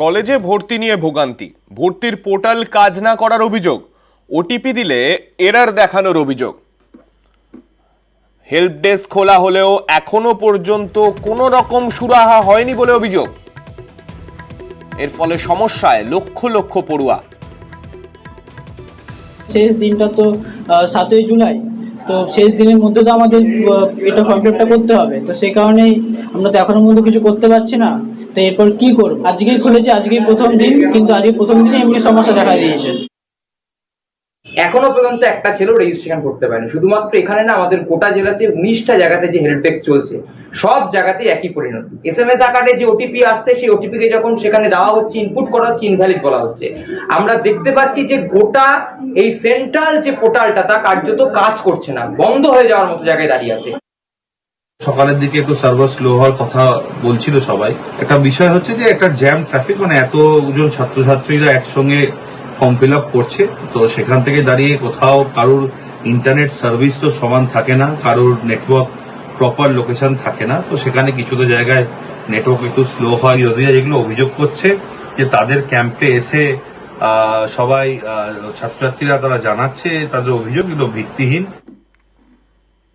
কলেজে ভর্তি নিয়ে ভোগান্তি, ভর্তির পোর্টাল কাজ না করার অভিযোগ, ওটিপি দিলে এরার দেখানোর অভিযোগ। হেল্প ডেস্ক খোলা হলেও এখনো পর্যন্ত কোনো রকম সুরাহা হয়নি বলে অভিযোগ। এর ফলে সমস্যায় লক্ষ লক্ষ পড়ুয়া। শেষ দিনটা তো 7ই জুলাই, তো শেষ দিনের মধ্যে তো আমাদের এটা কমপ্লিটটা করতে হবে। তো সেই কারণেই আমরা তো এখনো পর্যন্ত কিছু করতে পারছি না। তো এরপর কি করব? আজকেই খুলেছে, আজকেই প্রথম দিন, কিন্তু আজকে প্রথম দিনে এমনি সমস্যা দেখা দিয়েছে। এখনো পর্যন্ত একটা ছেলেও রেজিস্ট্রেশন করতে পারেনি। শুধুমাত্র এখানে না, আমাদের গোটা জেলাতে 19টা জায়গাতে যে হেল্প ডেস্ক চলছে, সব জায়গাতে একই পরিণতি। SMS আকারে যে ওটিপি আসছে, সেই ওটিপি কে যখন সেখানে দেওয়া হচ্ছে, ইনপুট করা হচ্ছে, ইনভ্যালিড বলা হচ্ছে। আমরা দেখতে পাচ্ছি যে গোটা এই সেন্ট্রাল যে পোর্টালটা, তা কার্যত কাজ করছে না, বন্ধ হয়ে যাওয়ার মতো জায়গায় দাঁড়িয়ে আছে। সকালের দিকে একটু সার্ভার স্লো হওয়ার কথা বলছিল সবাই। একটা বিষয় হচ্ছে যে একটা জ্যাম ট্রাফিক, মানে এতজন ছাত্রছাত্রীরা একসঙ্গে ফর্ম ফিল আপ করছে, তো সেখান থেকে দাঁড়িয়ে কোথাও কারোর ইন্টারনেট সার্ভিস তো সমান থাকে না, কারোর নেটওয়ার্ক প্রপার লোকেশন থাকে না, তো সেখানে কিছু তো জায়গায় নেটওয়ার্ক একটু স্লো হয়। বিরোধীরা যেগুলো অভিযোগ করছে যে তাদের ক্যাম্পে এসে সবাই ছাত্রছাত্রীরা তারা জানাচ্ছে তাদের অভিযোগ, এগুলো ভিত্তিহীন।